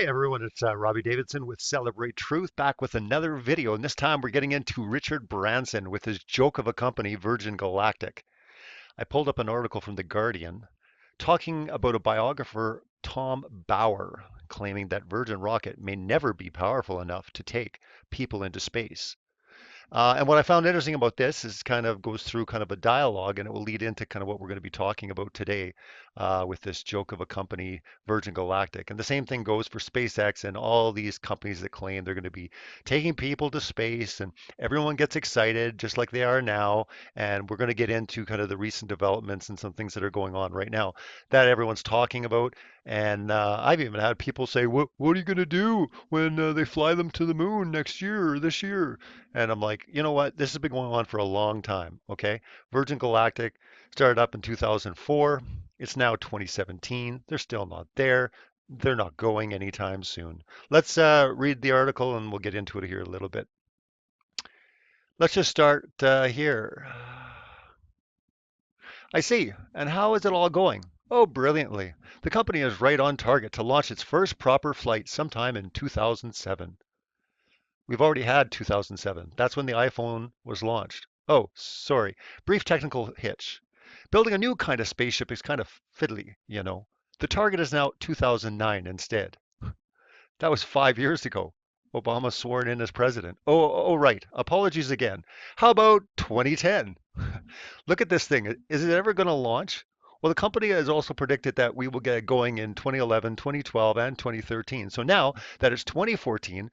Hey everyone, it's Robbie Davidson with Celebrate Truth back with another video, and this time we're getting into Richard Branson with his joke of a company, Virgin Galactic. I pulled up an article from The Guardian talking about a biographer, Tom Bauer, claiming that Virgin Rocket may never be powerful enough to take people into space. And what I found interesting about this is kind of goes through kind of a dialogue, and it will lead into kind of what we're going to be talking about today with this joke of a company, Virgin Galactic. And the same thing goes for SpaceX and all these companies that claim they're going to be taking people to space, and everyone gets excited just like they are now. And we're going to get into kind of the recent developments and some things that are going on right now that everyone's talking about. And I've even had people say, "What are you going to do when they fly them to the moon next year or this year?" And I'm like, you know what? This has been going on for a long time. Okay. Virgin Galactic started up in 2004. It's now 2017. They're still not there. They're not going anytime soon. Let's read the article and we'll get into it here a little bit. Let's just start here. I see. And how is it all going? Oh, brilliantly. The company is right on target to launch its first proper flight sometime in 2007. We've already had 2007. That's when the iPhone was launched. Oh, sorry. Brief technical hitch. Building a new kind of spaceship is kind of fiddly, you know. The target is now 2009 instead. That was 5 years ago. Obama sworn in as president. Oh, right. Apologies again. How about 2010? Look at this thing. Is it ever going to launch? Well, the company has also predicted that we will get it going in 2011, 2012, and 2013. So now that it's 2014,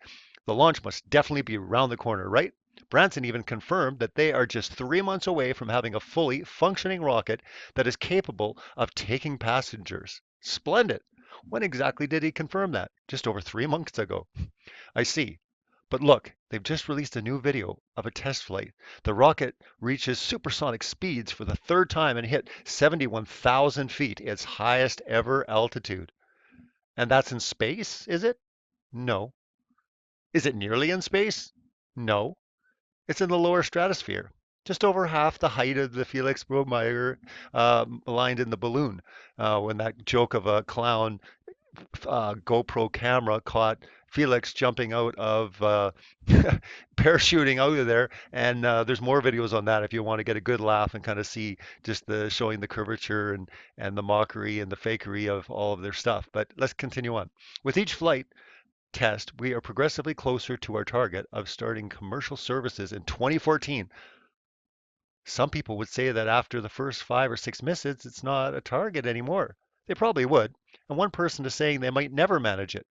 the launch must definitely be around the corner, right? Branson even confirmed that they are just 3 months away from having a fully functioning rocket that is capable of taking passengers. Splendid. When exactly did he confirm that? Just over 3 months ago. I see. But look, they've just released a new video of a test flight. The rocket reaches supersonic speeds for the third time and hit 71,000 feet, its highest ever altitude. And that's in space, is it? No. Is it nearly in space? No. It's in the lower stratosphere, just over half the height of the Felix Bromeyer aligned in the balloon. When that joke of a clown GoPro camera caught Felix jumping out of parachuting out of there. And there's more videos on that if you want to get a good laugh and kind of see just the showing the curvature and the mockery and the fakery of all of their stuff. But let's continue on. With each flight test, we are progressively closer to our target of starting commercial services in 2014. Some people would say that after the first 5 or 6 misses, it's not a target anymore. They probably would. And one person is saying they might never manage it.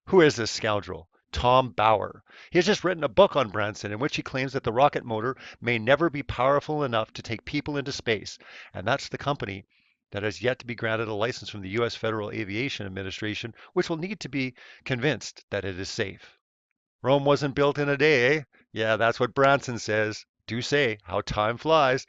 Who is this scoundrel? Tom Bauer. He has just written a book on Branson in which he claims that the rocket motor may never be powerful enough to take people into space. And that's the company that has yet to be granted a license from the U.S. Federal Aviation Administration, which will need to be convinced that it is safe. Rome wasn't built in a day, eh? Yeah, that's what Branson says. Do say how time flies.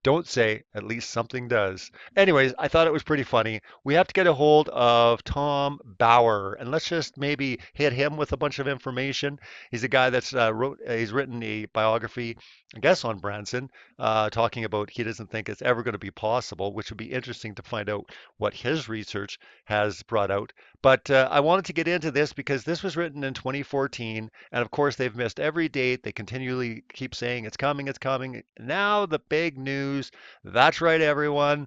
Don't say, at least something does. Anyways, I thought it was pretty funny. We have to get a hold of Tom Bauer, and let's just maybe hit him with a bunch of information. He's a guy that's he's written a biography, I guess, on Branson, talking about he doesn't think it's ever going to be possible, which would be interesting to find out what his research has brought out. But I wanted to get into this because this was written in 2014, and of course they've missed every date. They continually keep saying it's coming, it's coming. Now the big news. That's right, everyone.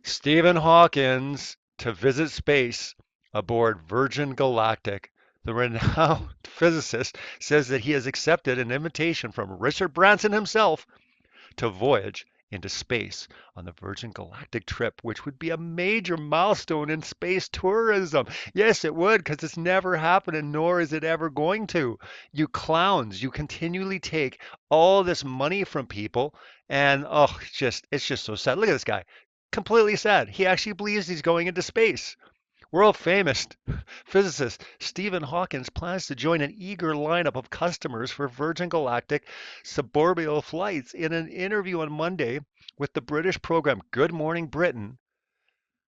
Stephen Hawkins to visit space aboard Virgin Galactic. The renowned physicist says that he has accepted an invitation from Richard Branson himself to voyage into space on the Virgin Galactic trip, which would be a major milestone in space tourism. Yes, it would, because it's never happened, and nor is it ever going to. You clowns, you continually take all this money from people, and oh, it's just so sad. Look at this guy. Completely sad. He actually believes he's going into space. World famous physicist Stephen Hawkins plans to join an eager lineup of customers for Virgin Galactic suborbital flights. In an interview on Monday with the British program Good Morning Britain,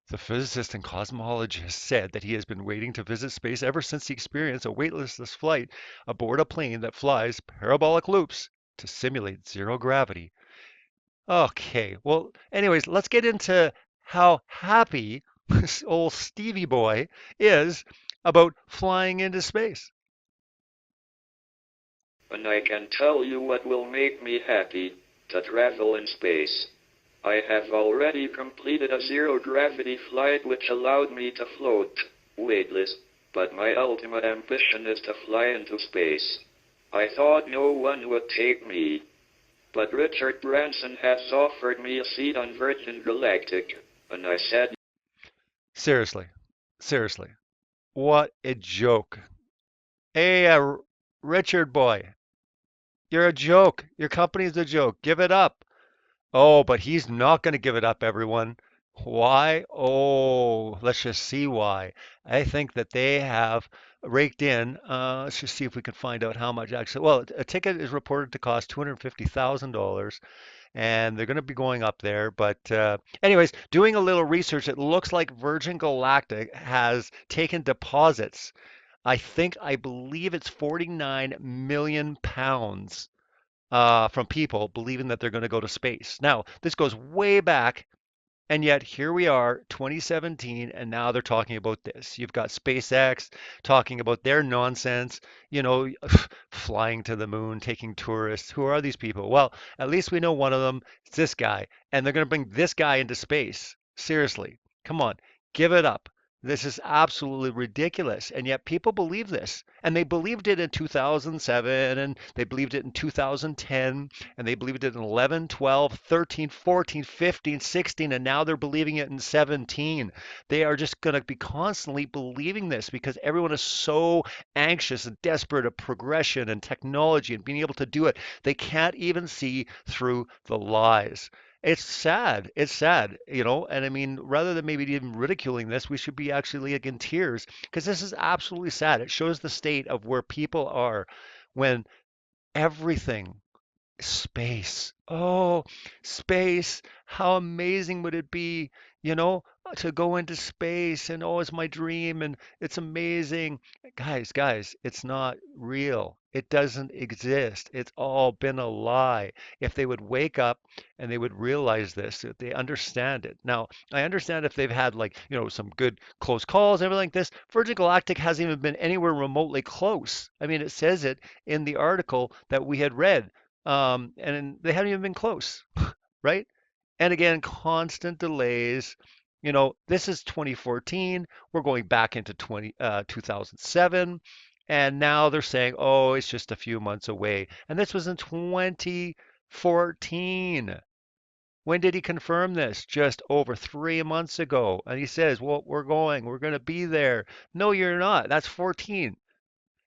the physicist and cosmologist said that he has been waiting to visit space ever since he experienced a weightless flight aboard a plane that flies parabolic loops to simulate zero gravity. Okay, well, anyways, let's get into how happy old Stevie boy is about flying into space. And I can tell you what will make me happy, to travel in space. I have already completed a zero-gravity flight which allowed me to float, weightless, but my ultimate ambition is to fly into space. I thought no one would take me, but Richard Branson has offered me a seat on Virgin Galactic, and I said, Seriously, seriously, what a joke. Hey, Richard boy, you're a joke. Your company's a joke. Give it up. Oh, but he's not going to give it up, everyone. Why? Oh, let's just see why. I think that they have raked in. Let's just see if we can find out how much actually. Well, a ticket is reported to cost $250,000, and they're going to be going up there. But, anyways, doing a little research, it looks like Virgin Galactic has taken deposits. I believe it's 49 million pounds from people believing that they're going to go to space. Now, this goes way back, and yet here we are, 2017, and now they're talking about this. You've got SpaceX talking about their nonsense, you know, flying to the moon, taking tourists. Who are these people? Well, at least we know one of them. It's this guy, and they're going to bring this guy into space. Seriously, come on, give it up. This is absolutely ridiculous. And yet people believe this. And they believed it in 2007, and they believed it in 2010, and they believed it in 11, 12, 13, 14, 15, 16, and now they're believing it in 17. They are just going to be constantly believing this because everyone is so anxious and desperate of progression and technology and being able to do it. They can't even see through the lies. It's sad. It's sad, and I mean, rather than maybe even ridiculing this, we should be actually like in tears because this is absolutely sad. It shows the state of where people are when everything space. Oh, space. How amazing would it be, to go into space and oh, it's my dream and it's amazing. Guys, it's not real. It doesn't exist. It's all been a lie. If they would wake up and they would realize this, that they understand it. Now, I understand if they've had like, some good close calls, everything like this. Virgin Galactic hasn't even been anywhere remotely close. I mean, it says it in the article that we had read and they haven't even been close, right? And again, constant delays. This is 2014. We're going back into 2007. And now they're saying, oh, it's just a few months away. And this was in 2014. When did he confirm this? Just over 3 months ago. And he says, well, we're going to be there. No, you're not. That's 14.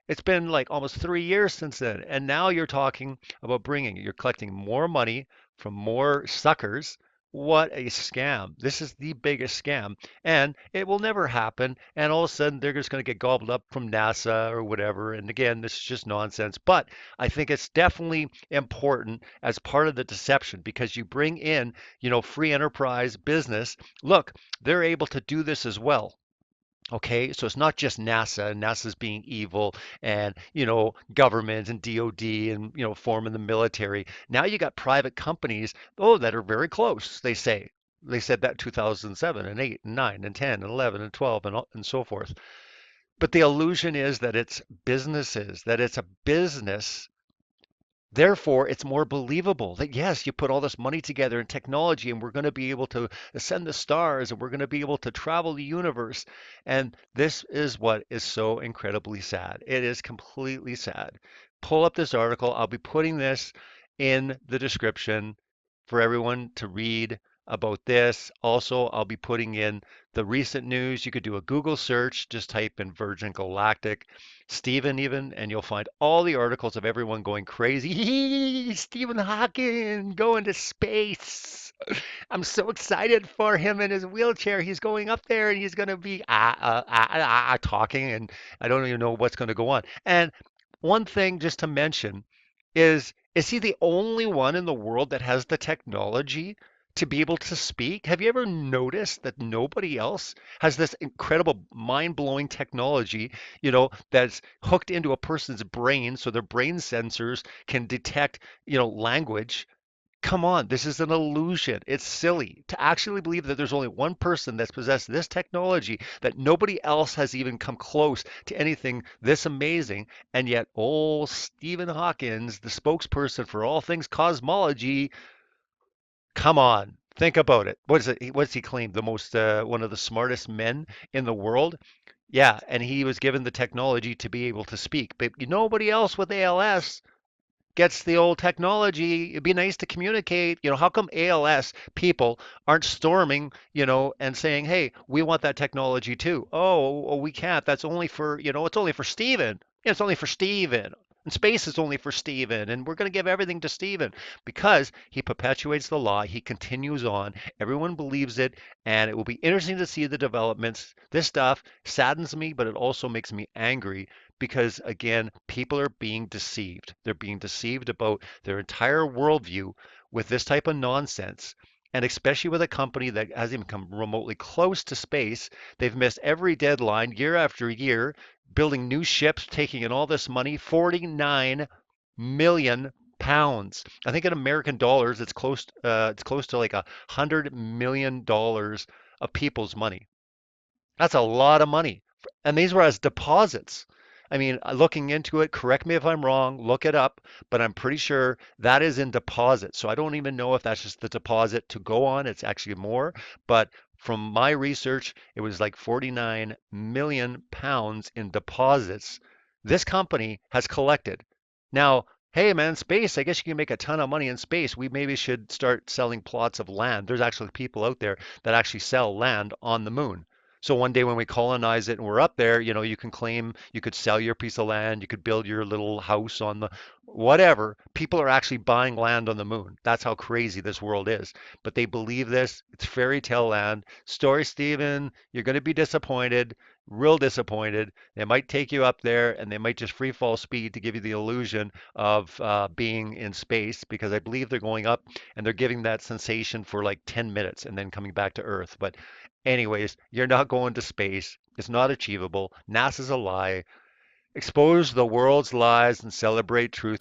It's been like almost 3 years since then. And now you're talking about you're collecting more money from more suckers. What a scam. This is the biggest scam. And it will never happen. And all of a sudden, they're just going to get gobbled up from NASA or whatever. And again, this is just nonsense. But I think it's definitely important as part of the deception because you bring in, free enterprise business. Look, they're able to do this as well. Okay, so it's not just NASA, and NASA's being evil, and government and DoD, and forming the military. Now you got private companies, oh, that are very close. They said that 2007 and 8 and 9 and 10 and 11 and 12 and so forth. But the illusion is that it's businesses, that it's a business. Therefore, it's more believable that yes, you put all this money together in technology and we're going to be able to ascend the stars and we're going to be able to travel the universe. And this is what is so incredibly sad. It is completely sad. Pull up this article. I'll be putting this in the description for everyone to read about this. Also, I'll be putting in the recent news. You could do a Google search, just type in Virgin Galactic Stephen even, and you'll find all the articles of everyone going crazy. Stephen Hawking going to space. I'm so excited for him in his wheelchair. He's going up there and he's going to be talking, and I don't even know what's going to go on. And one thing just to mention is he the only one in the world that has the technology to be able to speak? Have you ever noticed that nobody else has this incredible mind-blowing technology, that's hooked into a person's brain so their brain sensors can detect, language? Come on, this is an illusion. It's silly to actually believe that there's only one person that's possessed this technology, that nobody else has even come close to anything this amazing. And yet, old Stephen Hawkins, the spokesperson for all things cosmology, come on, think about it. What is it? What's he claimed? The most, one of the smartest men in the world? Yeah, and he was given the technology to be able to speak. But nobody else with ALS gets the old technology. It'd be nice to communicate. How come ALS people aren't storming, and saying, "Hey, we want that technology too." Oh, we can't. That's only for, it's only for Steven. Yeah, it's only for Steven. And space is only for Steven. And we're going to give everything to Steven because he perpetuates the lie. He continues on. Everyone believes it. And it will be interesting to see the developments. This stuff saddens me, but it also makes me angry because again, people are being deceived. They're being deceived about their entire worldview with this type of nonsense. And especially with a company that hasn't even come remotely close to space, they've missed every deadline year after year, building new ships, taking in all this money, 49 million pounds. I think in American dollars, it's close to like $100 million of people's money. That's a lot of money. And these were as deposits. I mean, looking into it, correct me if I'm wrong, look it up, but I'm pretty sure that is in deposit. So I don't even know if that's just the deposit to go on. It's actually more. But from my research, it was like 49 million pounds in deposits this company has collected. Now, hey man, space, I guess you can make a ton of money in space. We maybe should start selling plots of land. There's actually people out there that actually sell land on the moon. So one day when we colonize it and we're up there, you can claim, you could sell your piece of land, you could build your little house on the whatever. People are actually buying land on the moon. That's how crazy this world is. But they believe this. It's fairy tale land. Story, Steven, you're going to be disappointed, real disappointed. They might take you up there and they might just free fall speed to give you the illusion of being in space because I believe they're going up and they're giving that sensation for like 10 minutes and then coming back to Earth. But anyways, you're not going to space. It's not achievable. NASA's a lie. Expose the world's lies and celebrate truth.